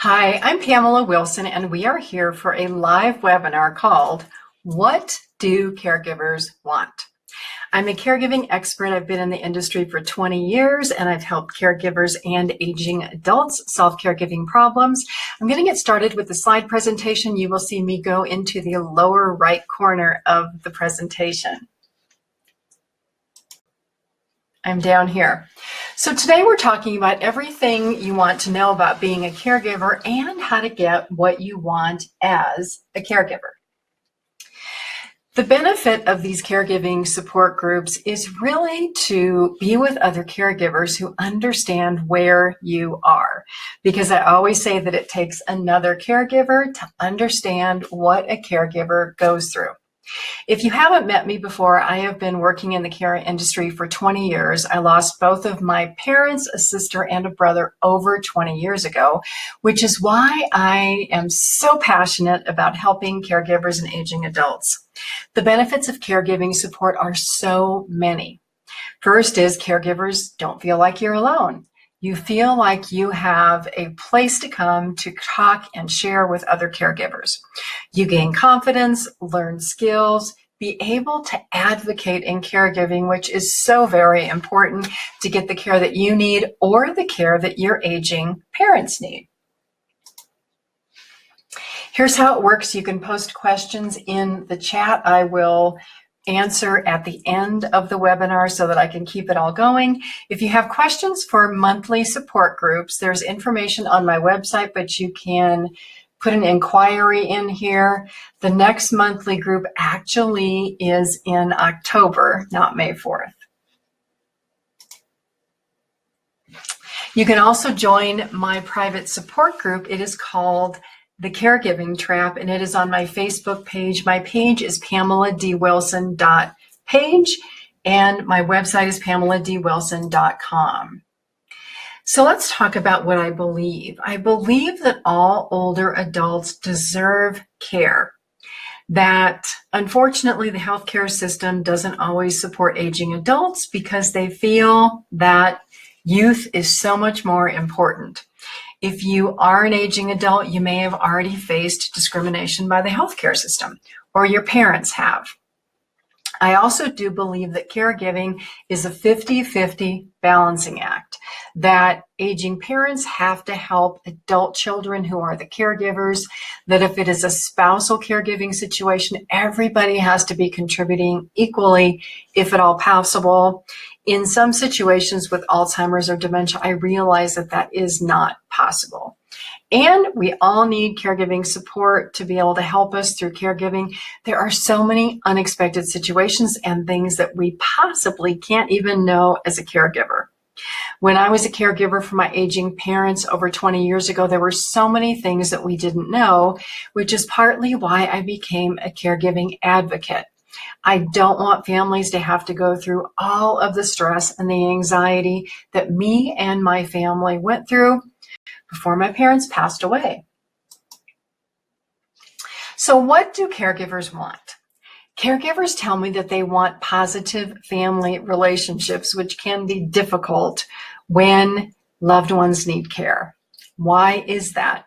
Hi, I'm Pamela Wilson, and we are here for a live webinar called What Do Caregivers Want? I'm a caregiving expert. I've been in the industry for 20 years, and I've helped caregivers and aging adults solve caregiving problems. I'm going to get started with the slide presentation. You will see me go into the lower right corner of the presentation. I'm down here. So today we're talking about everything you want to know about being a caregiver and how to get what you want as a caregiver. The benefit of these caregiving support groups is really to be with other caregivers who understand where you are, because I always say that it takes another caregiver to understand what a caregiver goes through. If you haven't met me before, I have been working in the care industry for 20 years. I lost both of my parents, a sister and a brother, over 20 years ago, which is why I am so passionate about helping caregivers and aging adults. The benefits of caregiving support are so many. First is caregivers don't feel like you're alone. You feel like you have a place to come to talk and share with other caregivers. You gain confidence, learn skills, be able to advocate in caregiving, which is so very important to get the care that you need or the care that your aging parents need. Here's how it works. You can post questions in the chat. I will answer at the end of the webinar so that I can keep it all going. If you have questions for monthly support groups, there's information on my website, but you can put an inquiry in here. The next monthly group actually is in October, not May 4th. You can also join my private support group. It is called The Caregiving Trap, and it is on my Facebook page. My page is pameladwilson.page, and my website is pameladwilson.com. So let's talk about what I believe. I believe that all older adults deserve care, that unfortunately the healthcare system doesn't always support aging adults because they feel that youth is so much more important. If you are an aging adult, you may have already faced discrimination by the healthcare system, or your parents have. I also do believe that caregiving is a 50-50 balancing act, that aging parents have to help adult children who are the caregivers, that if it is a spousal caregiving situation, everybody has to be contributing equally, if at all possible. In some situations with Alzheimer's or dementia, I realize that that is not possible. And we all need caregiving support to be able to help us through caregiving. There are so many unexpected situations and things that we possibly can't even know as a caregiver. When I was a caregiver for my aging parents over 20 years ago, there were so many things that we didn't know, which is partly why I became a caregiving advocate. I don't want families to have to go through all of the stress and the anxiety that me and my family went through before my parents passed away. So what do caregivers want? Caregivers tell me that they want positive family relationships, which can be difficult when loved ones need care. Why is that?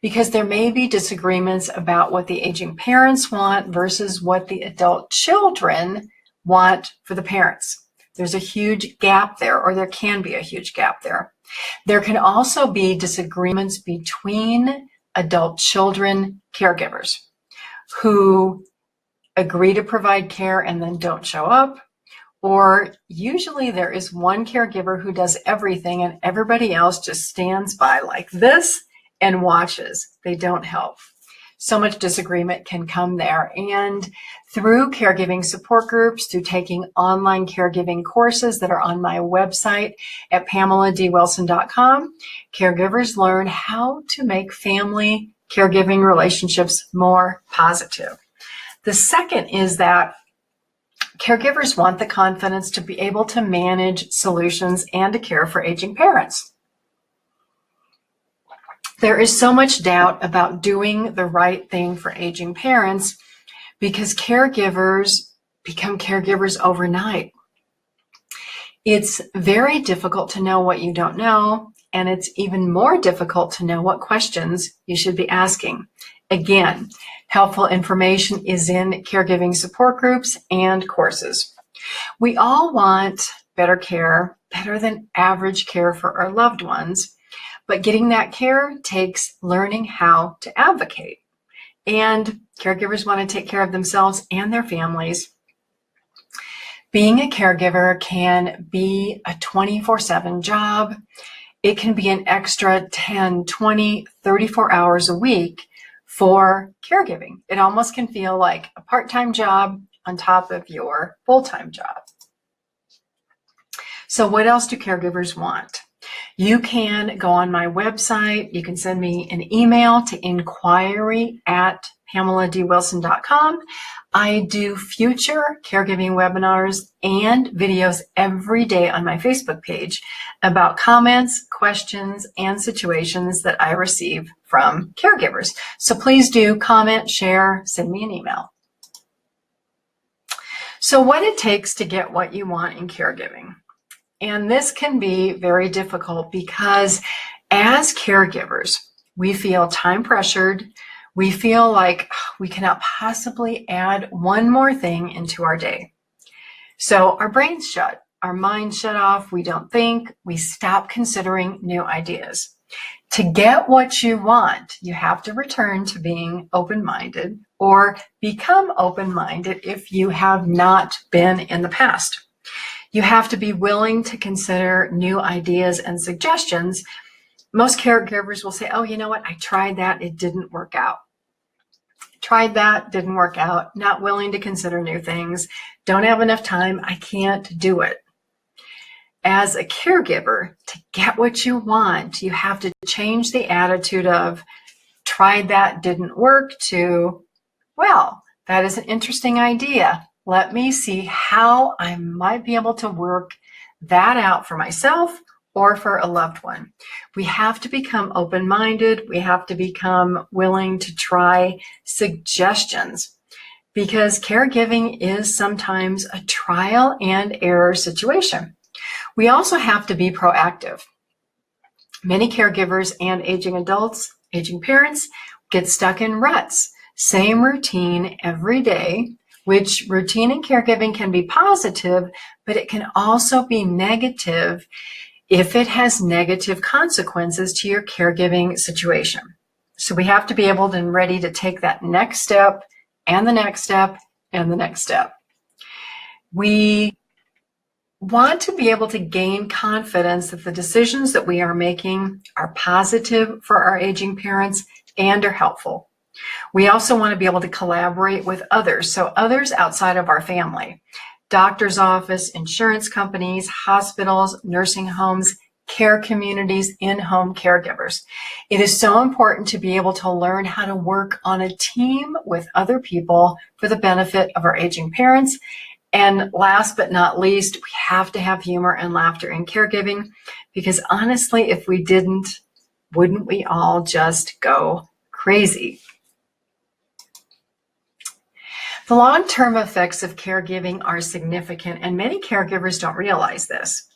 Because there may be disagreements about what the aging parents want versus what the adult children want for the parents. There's a huge gap there, or there can be a huge gap there. There can also be disagreements between adult children caregivers who agree to provide care and then don't show up, or usually there is one caregiver who does everything and everybody else just stands by like this and watches. They don't help. So much disagreement can come there. And through caregiving support groups, through taking online caregiving courses that are on my website at pameladwilson.com, caregivers learn how to make family caregiving relationships more positive. The second is that caregivers want the confidence to be able to manage solutions and to care for aging parents. There is so much doubt about doing the right thing for aging parents because caregivers become caregivers overnight. It's very difficult to know what you don't know, and it's even more difficult to know what questions you should be asking. Again, helpful information is in caregiving support groups and courses. We all want better care, better than average care for our loved ones, but getting that care takes learning how to advocate. And caregivers want to take care of themselves and their families. Being a caregiver can be a 24/7 job. It can be an extra 10, 20, 34 hours a week for caregiving. It almost can feel like a part-time job on top of your full-time job. So what else do caregivers want? You can go on my website. You can send me an email to inquiry@PamelaDWilson.com. I do future caregiving webinars and videos every day on my Facebook page about comments, questions, and situations that I receive from caregivers. So please do comment, share, send me an email. So what it takes to get what you want in caregiving. And this can be very difficult because as caregivers, we feel time pressured. We feel like we cannot possibly add one more thing into our day. So our brains shut, our minds shut off. We don't think, we stop considering new ideas. To get what you want, you have to return to being open-minded or become open-minded if you have not been in the past. You have to be willing to consider new ideas and suggestions. Most caregivers will say, oh, you know what? I tried that. It didn't work out. Tried that, didn't work out. Not willing to consider new things. Don't have enough time. I can't do it. As a caregiver, to get what you want, you have to change the attitude of tried that, didn't work to, well, that is an interesting idea. Let me see how I might be able to work that out for myself or for a loved one. We have to become open-minded. We have to become willing to try suggestions because caregiving is sometimes a trial and error situation. We also have to be proactive. Many caregivers and aging adults, aging parents get stuck in ruts. Same routine every day, which routine in caregiving can be positive, but it can also be negative if it has negative consequences to your caregiving situation. So we have to be able and ready to take that next step and the next step and the next step. We want to be able to gain confidence that the decisions that we are making are positive for our aging parents and are helpful. We also want to be able to collaborate with others, so others outside of our family, doctor's office, insurance companies, hospitals, nursing homes, care communities, in-home caregivers. It is so important to be able to learn how to work on a team with other people for the benefit of our aging parents. And last but not least, we have to have humor and laughter in caregiving because honestly, if we didn't, wouldn't we all just go crazy? The long-term effects of caregiving are significant, and many caregivers don't realize this.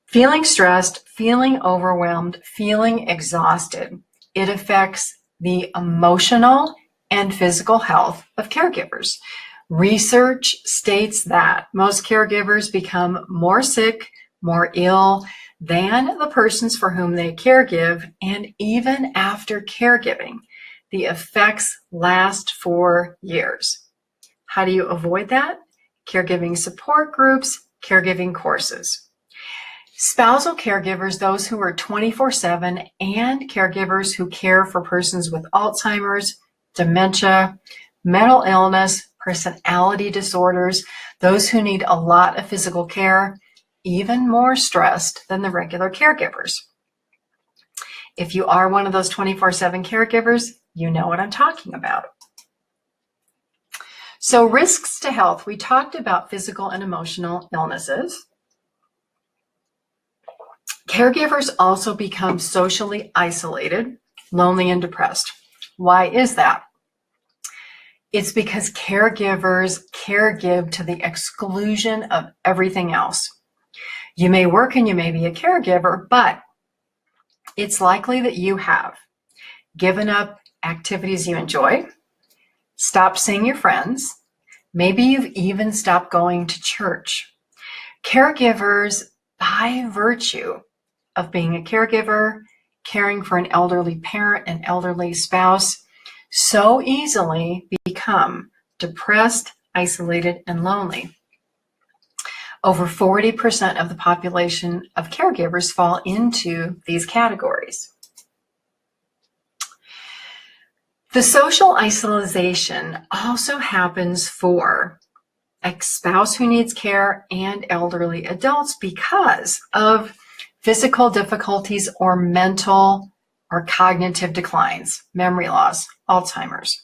Feeling stressed, feeling overwhelmed, feeling exhausted, it affects the emotional and physical health of caregivers. Research states that most caregivers become more sick, more ill than the persons for whom they caregive, and even after caregiving, the effects last for years. How do you avoid that? Caregiving support groups, caregiving courses. Spousal caregivers, those who are 24/7, and caregivers who care for persons with Alzheimer's, dementia, mental illness, personality disorders, those who need a lot of physical care, even more stressed than the regular caregivers. If you are one of those 24/7 caregivers, you know what I'm talking about. So risks to health, we talked about physical and emotional illnesses. Caregivers also become socially isolated, lonely, and depressed. Why is that? It's because caregivers caregive to the exclusion of everything else. You may work and you may be a caregiver, but it's likely that you have given up activities you enjoy, stopped seeing your friends, maybe you've even stopped going to church. Caregivers, by virtue of being a caregiver, caring for an elderly parent, an elderly spouse, so easily become depressed, isolated, and lonely. Over 40% of the population of caregivers fall into these categories. The social isolation also happens for a spouse who needs care and elderly adults because of physical difficulties or mental or cognitive declines, memory loss, Alzheimer's.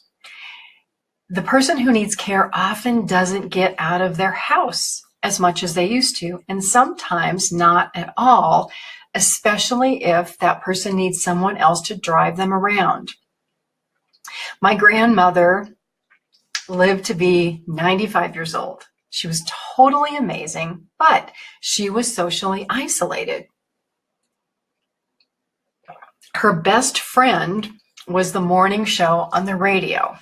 The person who needs care often doesn't get out of their house as much as they used to, and sometimes not at all, especially if that person needs someone else to drive them around. My grandmother lived to be 95 years old. She was totally amazing, but she was socially isolated. Her best friend was the morning show on the radio.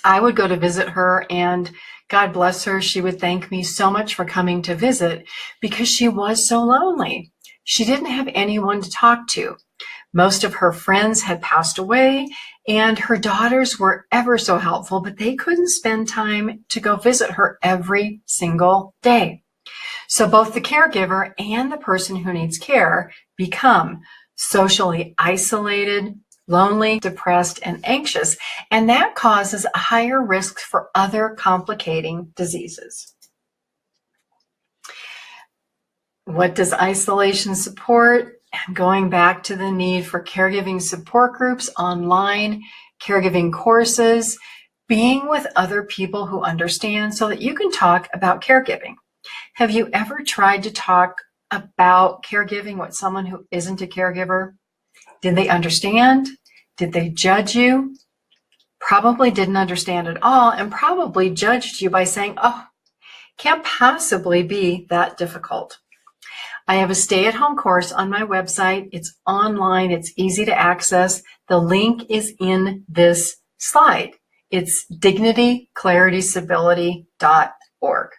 I would go to visit her, and God bless her, she would thank me so much for coming to visit because she was so lonely. She didn't have anyone to talk to. Most of her friends had passed away, and her daughters were ever so helpful, but they couldn't spend time to go visit her every single day. So both the caregiver and the person who needs care become socially isolated, lonely, depressed, and anxious, and that causes a higher risk for other complicating diseases. What does isolation support? Going back to the need for caregiving support groups online, caregiving courses, being with other people who understand so that you can talk about caregiving. Have you ever tried to talk about caregiving with someone who isn't a caregiver? Did they understand? Did they judge you? Probably didn't understand at all, and probably judged you by saying, oh, can't possibly be that difficult. I have a stay-at-home course on my website. It's online. It's easy to access. The link is in this slide. It's dignityclaritycivility.org.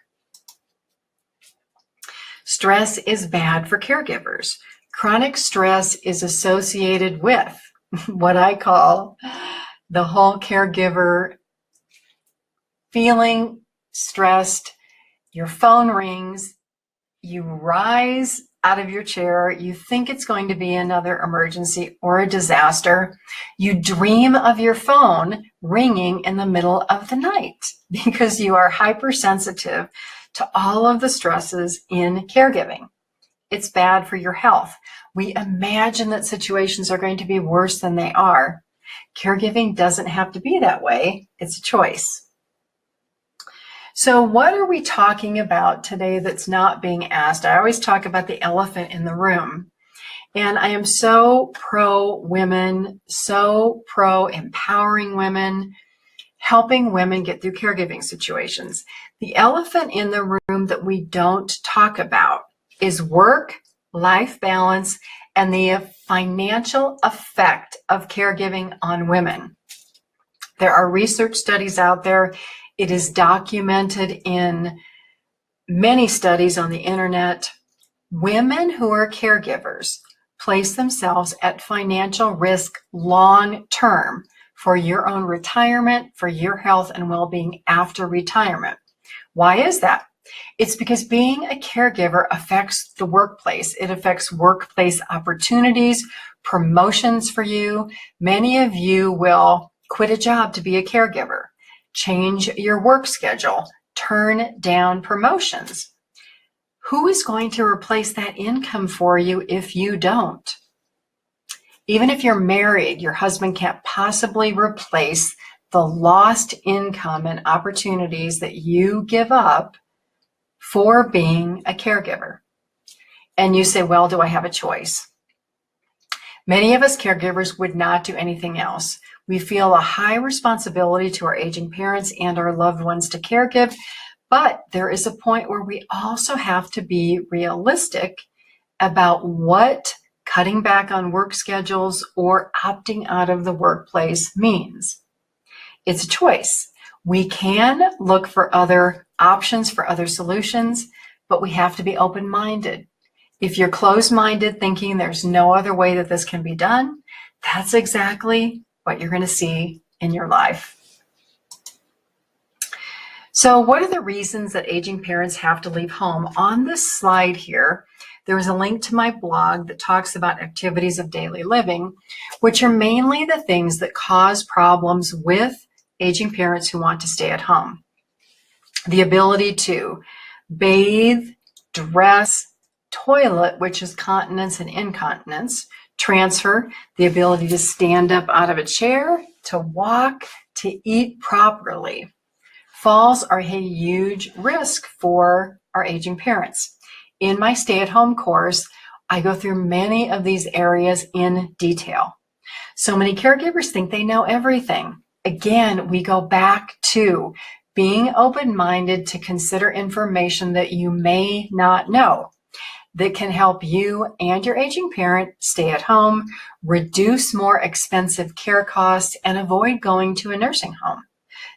Stress is bad for caregivers. Chronic stress is associated with what I call the whole caregiver feeling stressed. Your phone rings. You rise out of your chair, you think it's going to be another emergency or a disaster. You dream of your phone ringing in the middle of the night because you are hypersensitive to all of the stresses in caregiving. It's bad for your health. We imagine that situations are going to be worse than they are. Caregiving doesn't have to be that way. It's a choice. So what are we talking about today that's not being asked? I always talk about the elephant in the room. And I am so pro women, so pro empowering women, helping women get through caregiving situations. The elephant in the room that we don't talk about is work-life balance and the financial effect of caregiving on women. There are research studies out there. It is documented in many studies on the internet. Women who are caregivers place themselves at financial risk long-term for your own retirement, for your health and well-being after retirement. Why is that? It's because being a caregiver affects the workplace. It affects workplace opportunities, promotions for you. Many of you will quit a job to be a caregiver, change your work schedule, turn down promotions. Who is going to replace that income for you if you don't? Even if you're married, your husband can't possibly replace the lost income and opportunities that you give up for being a caregiver. And you say, well, do I have a choice? Many of us caregivers would not do anything else. We feel a high responsibility to our aging parents and our loved ones to caregive, But there is a point where we also have to be realistic about what cutting back on work schedules or opting out of the workplace means. It's a choice. We can look for other options, for other solutions, but we have to be open-minded. If you're closed-minded, thinking there's no other way that this can be done, that's exactly what you're going to see in your life. So what are the reasons that aging parents have to leave home? On this slide here, there is a link to my blog that talks about activities of daily living, which are mainly the things that cause problems with aging parents who want to stay at home. The ability to bathe, dress, toilet, which is continence and incontinence, transfer, the ability to stand up out of a chair, to walk, to eat properly. Falls are a huge risk for our aging parents. In my stay-at-home course, I go through many of these areas in detail. So many caregivers think they know everything. Again, we go back to being open-minded to consider information that you may not know that can help you and your aging parent stay at home, reduce more expensive care costs, and avoid going to a nursing home.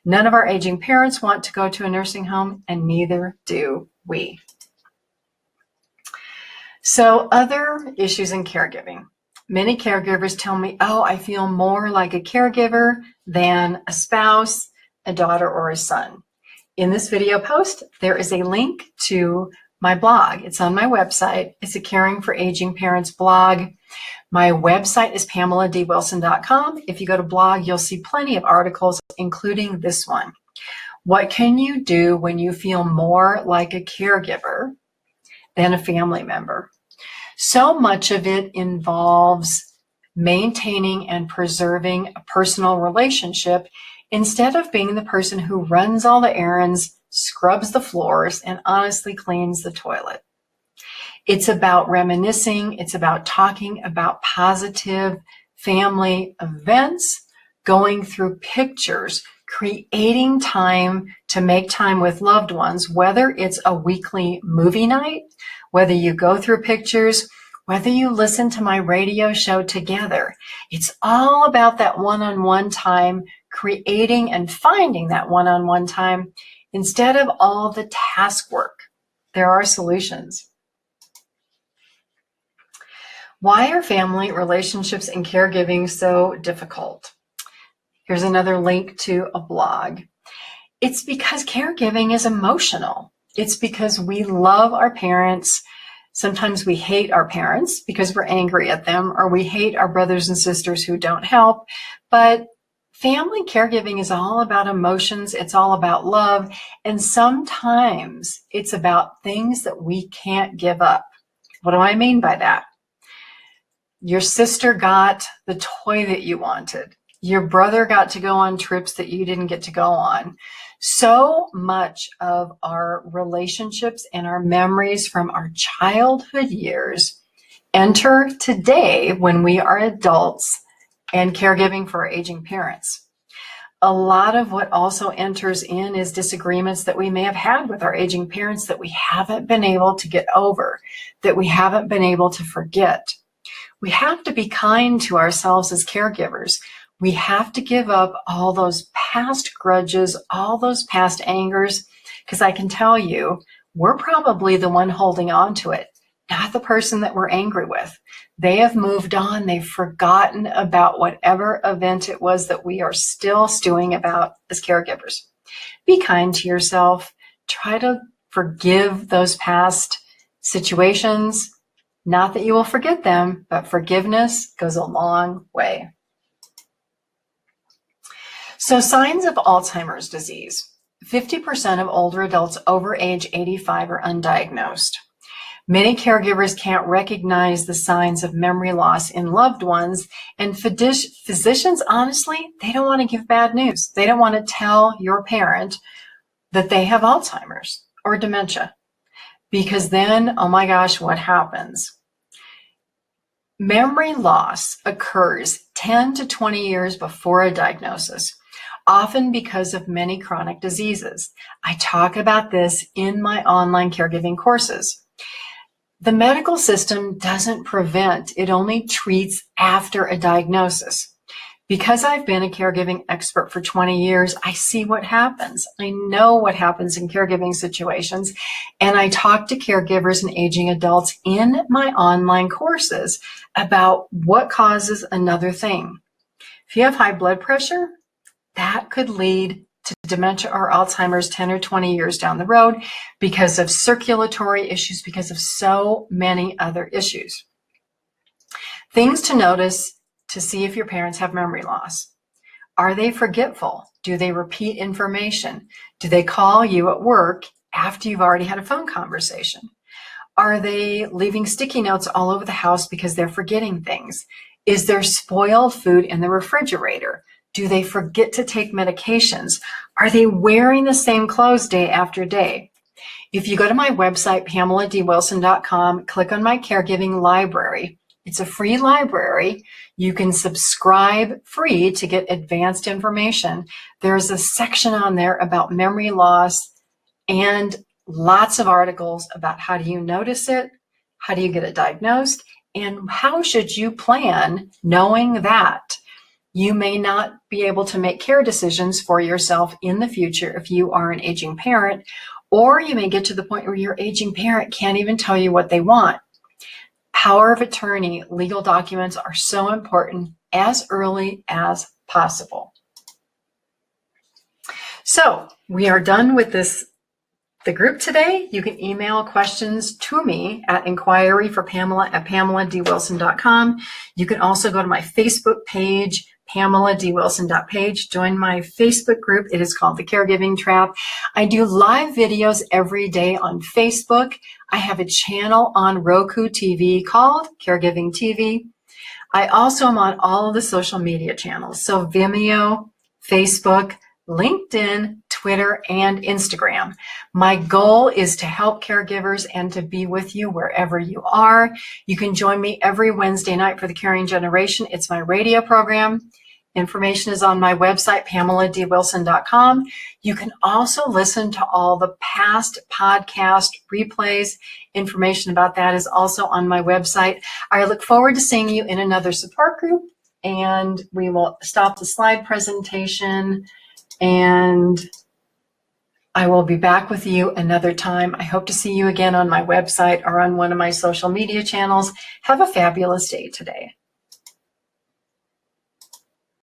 None of our aging parents want to go to a nursing home, and neither do we. So other issues in caregiving. Many caregivers tell me, oh, I feel more like a caregiver than a spouse, a daughter, or a son. In this video post, there is a link to my blog. It's on my website. It's a Caring for Aging Parents blog. My website is PamelaDWilson.com. If you go to blog, you'll see plenty of articles, including this one. What can you do when you feel more like a caregiver than a family member? So much of it involves maintaining and preserving a personal relationship instead of being the person who runs all the errands, scrubs the floors, and honestly cleans the toilet. It's about reminiscing. It's about talking about positive family events, going through pictures, creating time to make time with loved ones, whether it's a weekly movie night, whether you go through pictures, whether you listen to my radio show together. It's all about that one-on-one time, creating and finding that one-on-one time instead of all the task work. There are solutions. Why are family relationships and caregiving so difficult? Here's another link to a blog. It's because caregiving is emotional. It's because we love our parents. Sometimes we hate our parents because we're angry at them, or we hate our brothers and sisters who don't help. But family caregiving is all about emotions. It's all about love. And sometimes it's about things that we can't give up. What do I mean by that? Your sister got the toy that you wanted. Your brother got to go on trips that you didn't get to go on. So much of our relationships and our memories from our childhood years enter today when we are adults and caregiving for our aging parents. A lot of what also enters in is disagreements that we may have had with our aging parents that we haven't been able to get over, that we haven't been able to forget. We have to be kind to ourselves as caregivers. We have to give up all those past grudges, all those past angers, because I can tell you, we're probably the one holding on to it, not the person that we're angry with. They have moved on. They've forgotten about whatever event it was that we are still stewing about as caregivers. Be kind to yourself. Try to forgive those past situations. Not that you will forget them, but forgiveness goes a long way. So signs of Alzheimer's disease. 50% of older adults over age 85 are undiagnosed. Many caregivers can't recognize the signs of memory loss in loved ones, and physicians, honestly, they don't want to give bad news. They don't want to tell your parent that they have Alzheimer's or dementia, because then, oh my gosh, what happens? Memory loss occurs 10 to 20 years before a diagnosis. often because of many chronic diseases. I talk about this in my online caregiving courses. The medical system doesn't prevent, it only treats after a diagnosis. Because I've been a caregiving expert for 20 years, I see what happens. I know what happens in caregiving situations, and I talk to caregivers and aging adults in my online courses about what causes another thing. If you have high blood pressure, that could lead to dementia or Alzheimer's 10 or 20 years down the road because of circulatory issues, because of so many other issues. Things to notice to see if your parents have memory loss. Are they forgetful? Do they repeat information? Do they call you at work after you've already had a phone conversation? Are they leaving sticky notes all over the house because they're forgetting things? Is there spoiled food in the refrigerator? Do they forget to take medications? Are they wearing the same clothes day after day? If you go to my website, PamelaDWilson.com, click on my caregiving library. It's a free library. You can subscribe free to get advanced information. There's a section on there about memory loss and lots of articles about how do you notice it, how do you get it diagnosed, and how should you plan knowing that you may not be able to make care decisions for yourself in the future if you are an aging parent, or you may get to the point where your aging parent can't even tell you what they want. Power of attorney, legal documents are so important as early as possible. So we are done with the group today. You can email questions to me at inquiryforpamela@PamelaDWilson.com. You can also go to my Facebook page, PamelaDWilson.page. Join my Facebook group. It is called The Caregiving Trap. I do live videos every day on Facebook. I have a channel on Roku TV called Caregiving TV. I also am on all of the social media channels, so Vimeo, Facebook, LinkedIn, Twitter, and Instagram. My goal is to help caregivers and to be with you wherever you are. You can join me every Wednesday night for The Caring Generation. It's my radio program. Information is on my website, PamelaDWilson.com. You can also listen to all the past podcast replays. Information about that is also on my website. I look forward to seeing you in another support group, and we will stop the slide presentation, and I will be back with you another time. I hope to see you again on my website or on one of my social media channels. Have a fabulous day today.